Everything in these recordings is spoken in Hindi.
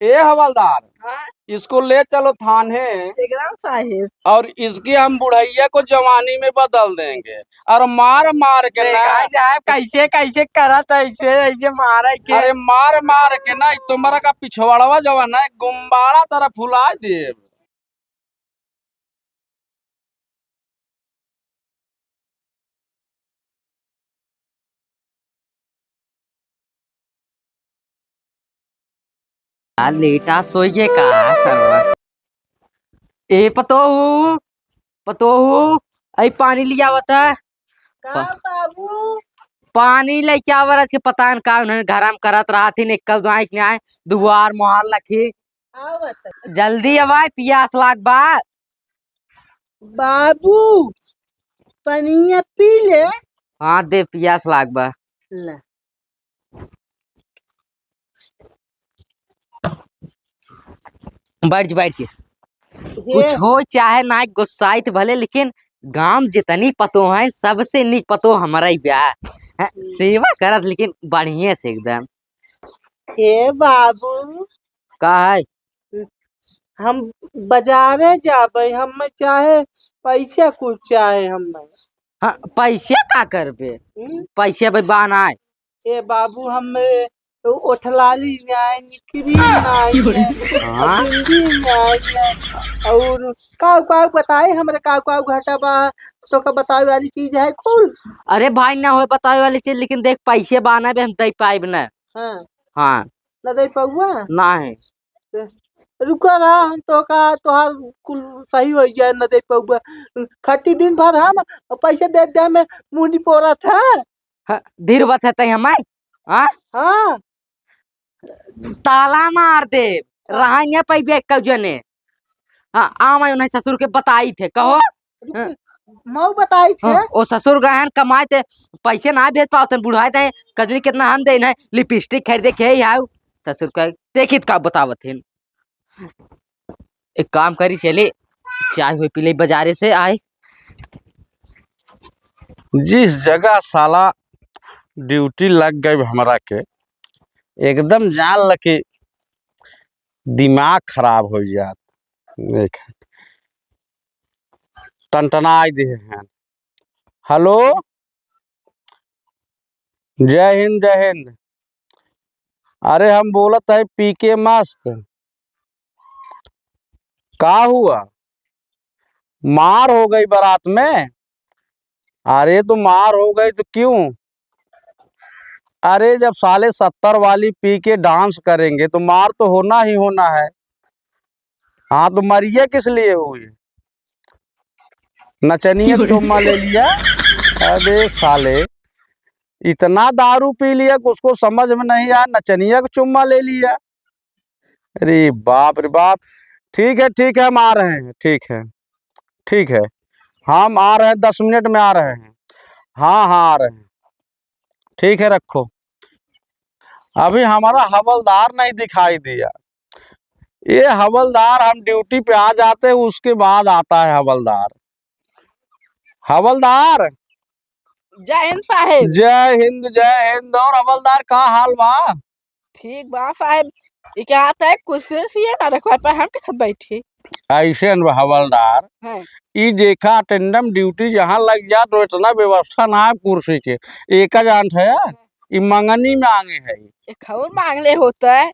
ए हवलदार, हाँ, इसको ले चलो थाने एकदम साहिब। और इसकी हम बुढ़ैया को जवानी में बदल देंगे और मार मार के ना। देखा जाए कैसे कैसे करत ऐसे ऐसे मारे के। अरे मार मार के ना तुम्हारा का पिछवाड़वा जवन है गुम्बाड़ा तरह फुला दे। लेटा सोइए का सरवा। ए पतोहू पतोहू, आई पानी लिया बता। का बाबू? पानी लेके आवर के पता न का उन्हें घर में करत रहा थी निकल दुआई के आए दुआर मोहर लखी। आवत जल्दी अब आए पियास लाग बा। बाबू, पनिया पी ले। हाँ दे पियास लाग बा। ला। बैठ बैठ हे, कुछ हो चाहे ना गुस्साइत भले लेकिन गांव जितनी पतो है सबसे निक पतो हमारा ही ब्याह है। सेवा करत लेकिन बढ़िया से एकदम। हे बाबू, का है हम बाजारे जाबे, हम चाहे पैसा कुछ चाहे हमें। हाँ, पैसे का करबे पैसे भाई बाना है। ए बाबू, हम ओठलाली न्याय निकरी न्याय हाँ बिंदी न्याय और काव बताए हमरे काव घाटा बा। तो का बतावे वाली चीज है कुल। अरे भाई ना हो बतावे वाली चीज लेकिन देख पैसे बाना भी हम दे पाइब ना। हाँ, हाँ न दे पौआ। ना है। रुका ना, हम तो का तोहार कुल सही हो जाए न दे पौआ। खट्टी दिन भर हम पैसे दे दे में मुंडी पोरा था। हाँ, धीर बत है हमारे। हाँ हाँ, ताला मार दे रहा पैबे कल जने। हाँ आम उन्हें ससुर के बताई थे कहो। हाँ, मऊ बताई थे। हाँ, ओ ससुर गहन कमाए थे पैसे ना भेज पाते बुढ़ाए थे कजरी कितना हम दे ना लिपस्टिक खरीदे के आओ ससुर का देखित का बतावत है। एक काम करी चले चाय हुई पी ले बाजारे से आए। जिस जगह साला ड्यूटी लग गई हमरा के एकदम जान ल के दिमाग खराब हो जात। देख टनटनाई दे हैं। हेलो, जय हिंद जय हिंद। अरे हम बोलत है पीके मस्त। का हुआ? मार हो गई बारात में? अरे तो मार हो गई तो क्यों? अरे जब साले 70 वाली पी के डांस करेंगे तो मार तो होना ही होना है। हाँ तो मरिए किस लिए हुई? नचनिया चुम्मा ले लिया? अबे साले इतना दारू पी लिया कि उसको समझ में नहीं आया, नचनिया को चुम्मा ले लिया। अरे बाप रे बाप। ठीक है हम आ रहे हैं। ठीक है हम आ रहे हैं, 10 मिनट में आ रहे हैं। हाँ आ रहे हैं। ठीक है रखो। अभी हमारा हवलदार नहीं दिखाई दिया। ये हवलदार हम ड्यूटी पे आ जाते हैं उसके बाद आता है हवलदार। हवलदार जय हिंद साहेब। जय हिंद। और हवलदार का हाल बा? ठीक बा साहेब। ये क्या आता है कुर्सी से ना रखवा पे हम कैसे बैठे। ऐसे न हवलदार हाँ। ई देखा अटेंडम ड्यूटी जहाँ लग जा तो इतना व्यवस्था ना है कुर्सी के। एक जान है ई मंगनी में आगे है। ये खबर मांगले होता है।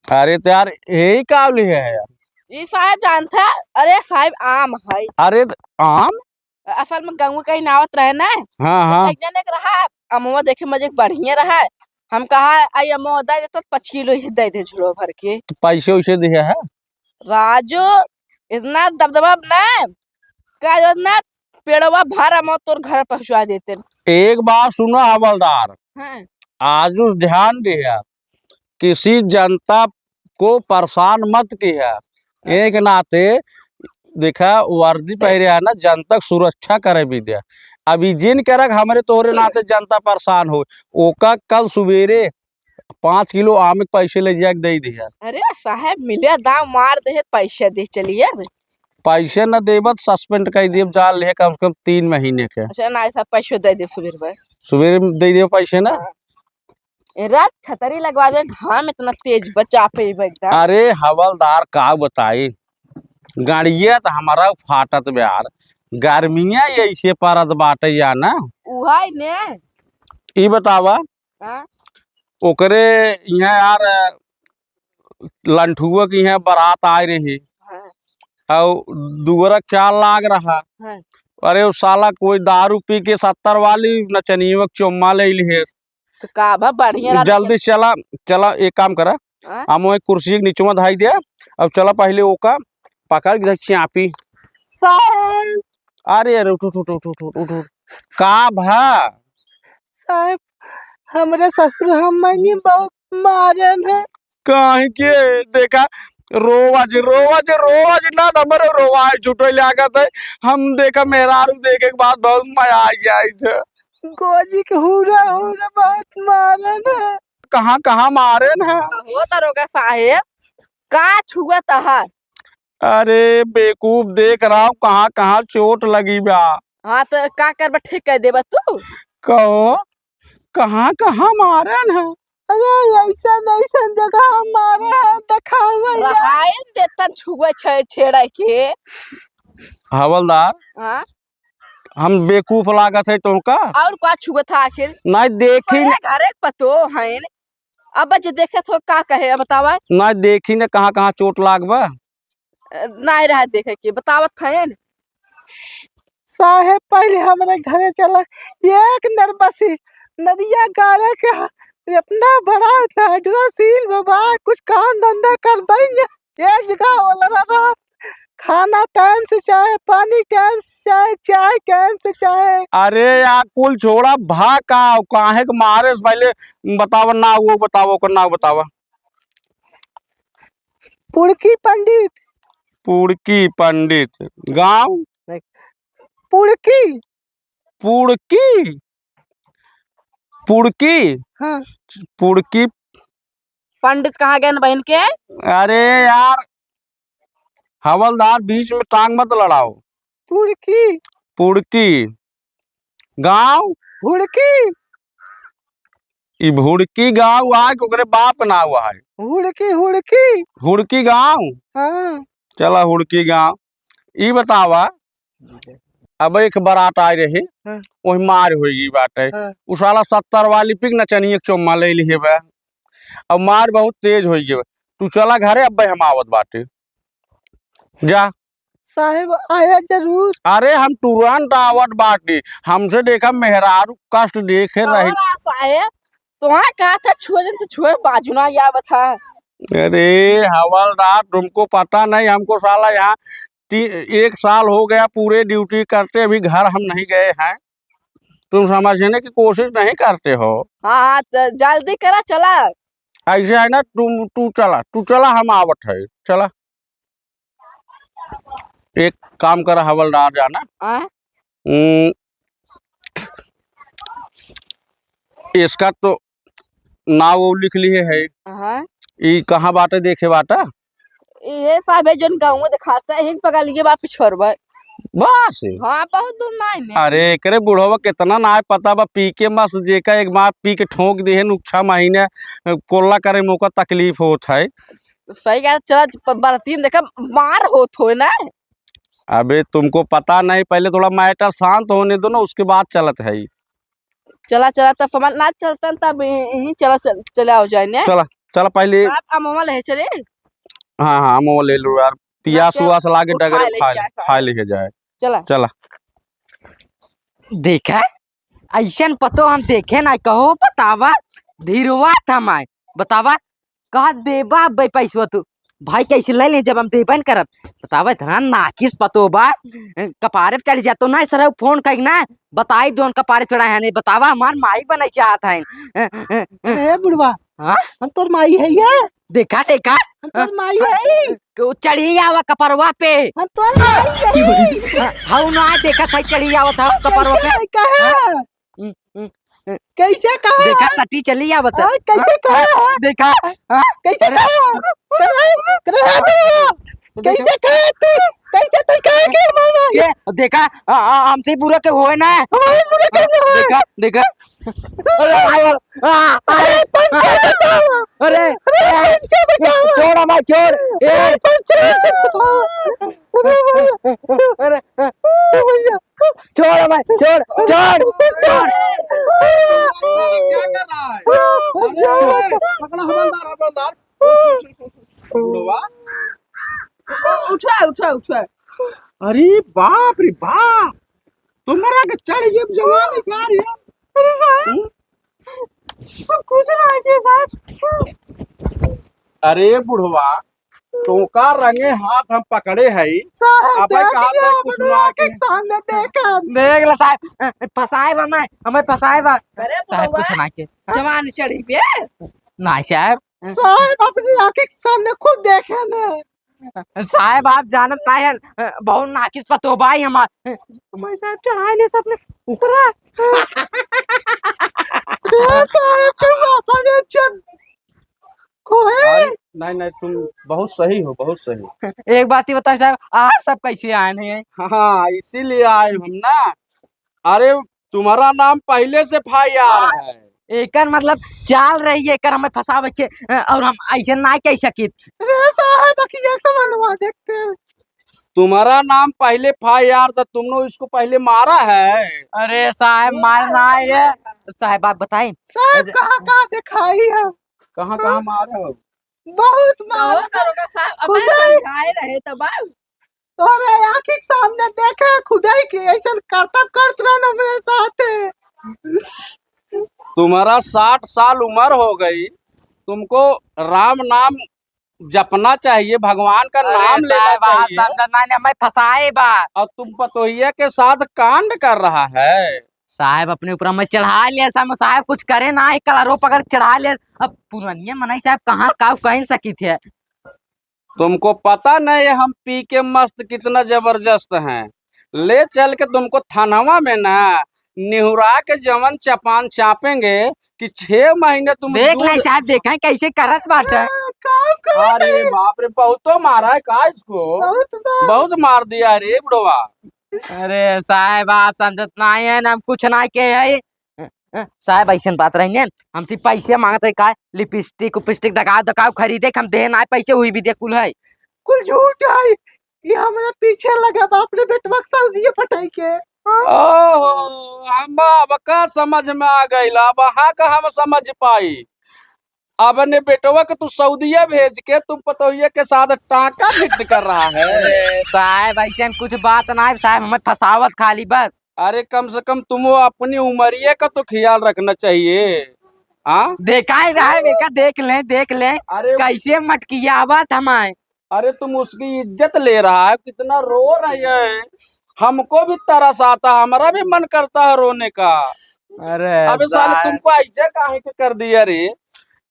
अरे तो यार यही काबली है यार। ये साहब जानता है। अरे साहब आम है। अरे आम? असल में गंगू कहीं नावत रहे ना। हाँ एक जने के रहा अमुआ देखे मजे बढ़िया रहा। हम कहा आई अमुआ दे देता 5 किलो ही दे दे झुलो भर के। तो पैसे वैसे दिए है? राजू इतना दबदबा ना क्या जो ना पेड़वा भर अमुआ तोर घर पहुंचा देते। एक बात सुनो हवलदार, हाँ। आज उस ध्यान दिया किसी जनता को परेशान मत किया। एक नाते देखा वर्दी पहरे है ना जनता सुरक्षा करे भी दिया। अभी जिन करक हमारे तोहरे नाते जनता परेशान हो ओका कल सवेरे 5 किलो आम के पैसे ले जाके दे दिया। अरे साहब मिले दाम मार दे पैसे दे चलिए। पैसे न देबत सस्पेंड कर दिए जान ले कम से कम 3 महीने के। अच्छा ना ऐसा पैसे दे दे सुबह भाई। सवेरे दे दियो पैसे ना। रात छतरी लगवा दे, घाम इतना तेज बचा पे एकदम। अरे हवलदार का बताई, गाड़िया तो हमारा फाटत यार, गर्मिया ऐसे परत बाटे या ना। उहाई ने। ई बतावा हाँ? ओकरे यहाँ यार लंठुआ की यहाँ बारात आए रही हाँ। और दुगरा चाल लाग रहा। हाँ। अरे वो साला कोई दारू पी के 70 वाली नचनियों के चुम्मा ले ली। तो का बा बढ़िया रात जल्दी चला चला, एक काम करा, हाँ? हम एक कुर्सी के नीचे में धाई दिया। अब चला पहले ओका पकड़ के चापी। साहब अरे अरे उठ उठ उठ उठ उठ उठ उठ। का भा साहब हमारे ससुर हमनी बहुत मारन है। कहीं के देखा, रोज रोज रोज ना हमारे रोवाए छुटे लागत है। हम देखा मेहरारू देखे के बाद बहुत मजा आ गया इधर। गोजी के हुरा हुरा बहुत मारन है। कहाँ कहाँ मारे ना। हो दरोगा साहेब, का छुआ तहा? अरे बेवकूफ, देख रहा हूँ कहाँ कहाँ चोट लगी बा। हाँ तो का कर ठीक कर देबा तू? कहो कहाँ कहाँ मारे ना। अरे ऐसा नहीं जगह हम मारे हैं, दिखावा या। रहायन देता छुआ छेड़ा के। हवलदार हाँ? हम बेवकूफ लागत है तुमका? और का छुआ था आखिर? नहीं देखी न, घरे पतो है। अब जे देखे तो का कहे बतावा? नहीं देखी न कहाँ कहाँ चोट लागबा। नहीं रहा देखे के, बतावत है। साहेब पहले हमारे घरे चला, एक नरबसी नदिया गाड़े के इतना बड़ा हाइड्रोसील बाबा, कुछ काम धंधा कर देंगे। ये जगह वाला रहा, खाना टाइम से चाहे, पानी टाइम से चाहे, चाय टाइम से चाहे। अरे यार कुल छोड़ा, भा का काहे के मारे से पहले बतावा ना, वो बतावा ओकर नाम बतावा। पुड़की पंडित। पुड़की पंडित, गांव? पुड़की। पुड़की पुड़की हाँ। पुड़की। पंडित कहाँ गए बहन के? अरे यार हवलदार बीच में टांग मत लड़ाओ। पुड़की। पुड़की गांव? हुड़की। ई भुड़की गांव है कि ओकरे बाप का नाम है? हुड़की हुड़की। हुड़की गांव। हाँ। चला हुड़की गांव। ई बतावा, अब एक बारात आई रही, हाँ। वही मार होगी बाटे। हाँ। उ साला 70 वाली पिक नचनिए के चुम्मा ले ली बा। अब मार बहुत तेज हो गई। तू चला घरे, अब हम आवत बाटे। जा साहेब आया जरूर। अरे हम तुरंत आवत बाटी, हमसे देखा मेहरारू कष्ट देखे रही। और साहेब तुम्हारा कहा था छुए दिन तो छुए बाजू ना या बता। अरे हवलदार तुमको पता नहीं, हमको साला यहाँ 1 साल हो गया पूरे ड्यूटी करते, अभी घर हम नहीं गए हैं। तुम समझने की कोशिश नहीं करते हो। हाँ तो जल्दी करा चला। ऐसे है ना, तू चला हम आवत है। चला एक काम कर हवलदार, जाना हाँ? इसका तो नाव वो लिख लिए है। हाँ? ई कहाँ बाटे देखे बाटा? ये साहब है जोन गाँव में दिखाता है, पका लिए बाप छोड़बा। बस। हाँ बहुत दूर नहीं में। अरे एकरे बुढ़वा कितना ना पता बा, पी के मस्त जेका एक बार पी के ठोक दे न 6 महीने कोल्ला करे मौका तकलीफ होत है। सही कहा, चला बरतीन देखा मार होत हो ना। अबे तुमको पता नहीं, पहले थोड़ा मैटर शांत होने दो ना, उसके बाद चलत है। चला चला तब समझ ना चलता तब यही चला हो जाए ने। चला चला पहले। आप अमवा ले चले। हाँ हाँ वो ले लो यार, पियास उवास लागे उठा डगर ले खा लेके जाए। चला चला देखा ऐसन पतो हम देखे ना, कहो बतावा धीरवा थमाए बतावा, कहा देबा बे पैसवा तू भाई कैसे ले ले जब हम देबन करब। बतावा इतना नाकिस पतो बा, कपारे पे चढ़ जातो ना सर, फोन कहीं ना बताई जोन कपारे चढ़ा है नहीं। बतावा हमार माई बने चाहत है। ए बुढ़वा, हाँ? हम तोर माई है ये। देखा देखा हम तोर माई है। चढ़ी आवा कपरवा पे। हम तोर माई है। हाउ ना देखा था चढ़ी आवा था कपरवा पे। कहा कैसे कहा? देखा सटी चली आवत है। कैसे कहा? देखा हाँ? कैसे कहा? कैसे कहा तू? कैसे तू कहा के मामा? देखा हमसे बुरा के होए ना। हमारे बुरा करने हो। देखा देखा अरे भाई अरे छोड़ भाई छोड़ अरे छोड़ भाई छोड़ छोड़ छोड़ क्या कर रहा है? पकड़ा हवलदार हवलदार। बुढ़वा, उठा उठा उठा अरे बाप रे बाप, तुम्हारा के चढ़ ये जवान क्या रे? अरे साहब कुछ ना है साहब। अरे बुढ़वा, तुमका रंगे हाथ हम पकड़े है, साहब अबे देख कहा लिया था कुछ अपने ना आँख के सामने देखा। देख ला साहब फसाए बा मैं हमें फसाए बा अरे साहब बुढ़वा, कुछ ना के जवान चढ़ी पे नहीं साहब साहब अपनी आँख के सामने खुद देखे ना। साहब आप जानत नहीं है बहुत नाकिस पतो भाई हमार मैं साहब चढ़ाए ले सबने ऊपर साहब तुम अपने इज्जत खोए। अरे नहीं नहीं, तुम बहुत सही हो, बहुत सही। एक बात ही बताओ साहब आप सब कैसे आए हैं हाँ, इसीलिए आए हम ना। अरे तुम्हारा नाम पहले से FIR है। एकर मतलब चाल रही है एकर हमें फसावे के और हम ऐसे ना कह सकित अरे साहब बाकी एक समझवा देखते हैं। तुम्हारा नाम पहले FIR था, तुमने इसको पहले मारा है। अरे साहब मारना है साहब आप बताएं साहब कहाँ कहाँ दिखाई है, कहाँ कहाँ मारा हो? बहुत कहो मारा। दरोगा साहब अब खुदाई। समझाए रहे तब तोरे आँख के सामने देखे खुदाई की ऐसा करता करत रहना मेरे साथ। तुम्हारा 60 साल उम्र हो गई, तुमको राम नाम जपना चाहिए, भगवान का नाम लेना चाहिए, हमें फसाए बा और तुम पतोहिया के साथ कांड कर रहा है। साहब अपने ऊपर हमें चढ़ा लिया साहब कुछ करे ना एक कलरो पकड़ चढ़ा लिया अब पुरानिया मनाई साहब कहाँ का कह सकी थे तुमको पता नहीं हम पी के मस्त कितना जबरदस्त हैं। ले चल के तुमको थानवा में ना निहुरा के जवन चपान चापेंगे कि 6 महीने तुम देख ले दूध- साहब देखा कैसे करत बाटे काम कर अरे बाप रे, बहुतो मारा है का इसको? बहुत बार। बहुत मार दिया रे बुढ़वा। अरे साहब आप समझत नहीं है हम कुछ ना के है साहब ऐसे बात रही ने हमसे पैसे मांगते है का लिपस्टिक उपिस्टिक दकाव दकाव खरीदे हम दे ना पैसे हुई भी दे कुल है कुल झूठ है। ये हमारे पीछे लगा बाप ने बेटवा सऊदी पटाई के। ओहो, हम अब का समझ में आ गई, अब हाँ का हम समझ पाई। अब ने बेटवा के तू सऊदीया भेज के तुम पतोहिया के साथ टाका फिट कर रहा है। अरे साहब ऐसे कुछ बात ना है साहब हमें फसावत खाली बस अरे कम से कम तुम अपनी उमरिया का तो ख्याल रखना चाहिए। हाँ, देखा है साहब एक देख ले अरे कैसे मटकियावत हमारे अरे तुम उसकी इज्जत ले रहा है, कितना रो रही है। हमको भी तरस आता, हमारा भी मन करता है रोने का। अरे अबे साले तुमको ऐसे काहे के कर दिया रे?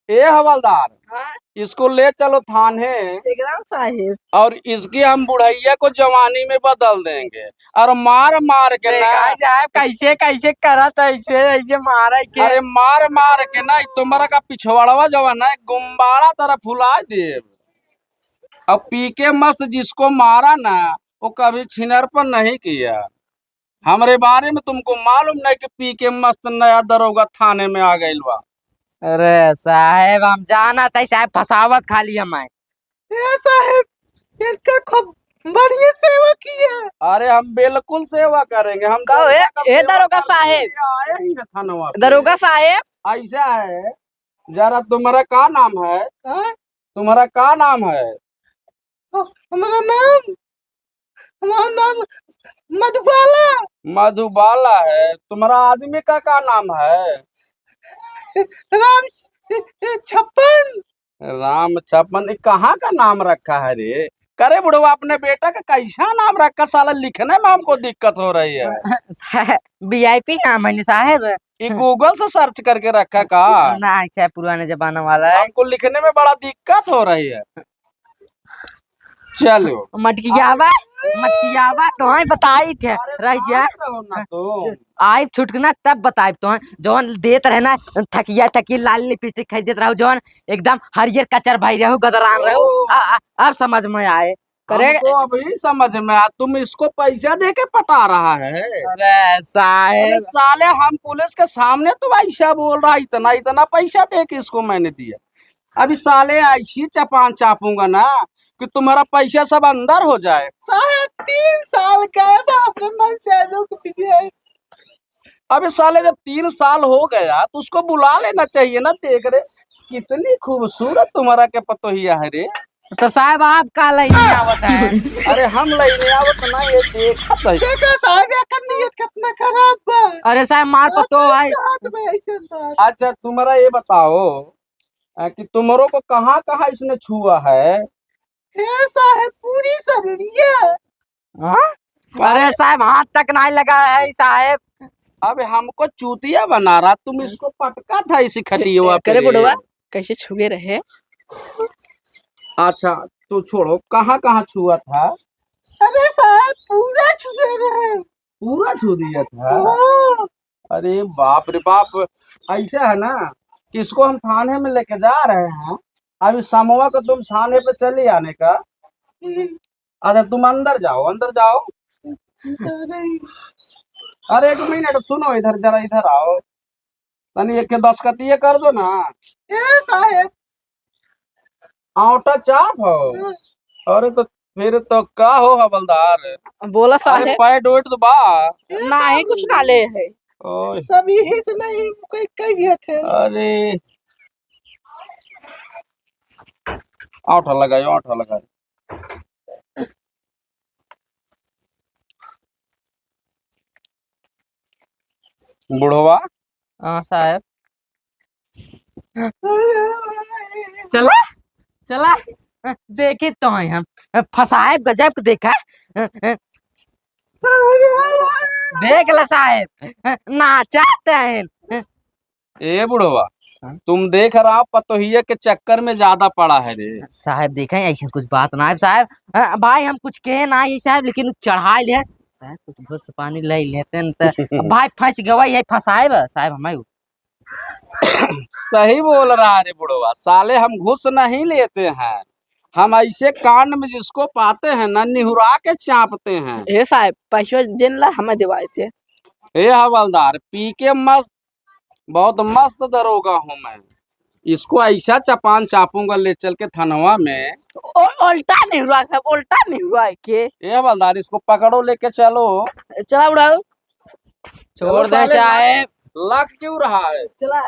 ए हवलदार, हाँ इसको ले चलो थाने, एकदम साहिब और इसकी हम बुढ़ैया को जवानी में बदल देंगे, और मार मार के ना, देखा है साहब कैसे कैसे करत ऐसे ऐसे मारा के अरे मार मार के ना तुम्हारा का पिछवाड़वा जवान है गुम्बाड़ा तरह फुला दे। अब पी के मस्त जिसको मारा ना वो कभी छिनरपन नहीं किया। हमरे बारे में तुमको मालूम नहीं कि पी के मस्त नया दरोगा थाने में आ गइल बा। अरे साहब हम जाना था साहब फसावत खाली हमें ये साहब इनका खूब बढ़िया सेवा की है। अरे हम बिल्कुल सेवा करेंगे। हम कहो, जनता का ए सेवा दरोगा करने साहेब। के लिए आए ही हैं थानवा पे। दरोगा साहेब ऐसा है, जरा तुम्हारा क्या नाम है? हाँ? तुम्हारा क्या नाम है? हमारा नाम मधुबाला। मधुबाला है। तुम्हारा आदमी का क्या नाम है? राम छप्पन। राम छप्पन। कहाँ का नाम रखा है रे? करे बुढ़वा, अपने बेटा का कैसा नाम रखा? साला लिखने में हमको दिक्कत हो रही है। VIP नाम है साहब ये गूगल से सर्च करके रखा का? ना क्या पुराने जमाना वाला है हमको लिखने में बड़ा दिक्कत हो रही है। चलो मटकियावा तो है बताई थे रह जा तो आई छुटकना तब बताए तो जौन देत रहे ना थकिया थकी लाल लिपस्टिक खरीदत रहो जौन एकदम हरियर कचर भाई रहो गदरान रहो अब समझ में आए करे हमको अभी समझ में आ, तुम इसको पैसा दे के पटा रहा है। अरे अरे साहेब साले हम पुलिस के सामने तो ऐसा बोल रहा, इतना इतना पैसा दे के इसको मैंने दिया। अभी साले ऐसी चपान चापूंगा ना कि तुम्हारा पैसा सब अंदर हो जाए। साहब 3 साल का है बाप रे मन से रुक पीजिए। अबे साले जब 3 साल हो गया तो उसको बुला लेना चाहिए ना। देख रे कितनी खूबसूरत तुम्हारा के पतोहिया है रे। तो साहब आप का नहीं आवत है। अरे हम लेने आवत ना, ये देखा तो देखो साहब एकर नियत कितना खराब बा। अरे साहब मार पतो है। हाथ में ऐसे बात। अच्छा तुम्हारा ये बताओ कि तुमरो को कहाँ कहाँ इसने छुआ है। हे साहब पूरी शरीरिया। हाँ? अरे साहब हाथ तक नहीं लगा है साहब। अब हमको चूतिया बना रहा, तुम इसको पटका था इसी खटिया पे करे रे। बुढ़वा कैसे छुगे रहे। अच्छा तो छोड़ो, कहाँ कहाँ छुआ था। अरे साहब पूरा छुए रहे। पूरा छू दिया था। हाँ। अरे बाप रे बाप। ऐसा है ना कि इसको हम थाने में लेके जा रहे हैं। अभी समूह को तुम थाने पे चले आने का। अरे तुम अंदर जाओ, अंदर जाओ। अरे 1 मिनट सुनो, इधर जरा इधर आओ। तनी एक के दस्खतिये कर दो ना। हे साहब आउटा चाप हो। अरे तो फिर तो का हो हवलदार। बोला अरे साहेब पैड वेट तो बा। ना ही कुछ ना ले है। ओए, सब यही से नहीं कोई कहिए थे। अरे आउटा लगाओ, आउटा लगाओ। बुढ़वा हाँ साहब चला चला। देखे तो हैं हम। फसाएब गजब के देखा। देख ला साहब नाचाते हैं। ए बुढ़वा, हाँ? तुम देख रहा हो पतोहिया के चक्कर में ज्यादा पड़ा है रे। साहब देखा ऐसा कुछ बात ना है साहब। भाई हम कुछ कहे ना है साहब, लेकिन चढ़ा ले साहब कुछ बस पानी ले लेते न तो भाई फंस गवा ये फसाएब साहब हमें। सही बोल रहा है रे बुढ़वा। साले हम घूस नहीं लेते हैं, हम ऐसे कांड में जिसको पाते हैं ना निहुरा के चापते हैं। हे साहब पैसा जिन ला हमें दिवाए थे। ए हवलदार, पी के मस्त, बहुत मस्त दरोगा हूँ मैं। इसको ऐसा चपान चापूंगा ले चल के थनवा में। उल्टा नहीं हुआ साहब, उल्टा नहीं हुआ है के। ए हवलदार, इसको पकड़ो लेके चलो। चला बुढ़ाऊ छोड़ दे साले, साहब। लग क्यों रहा है। चला।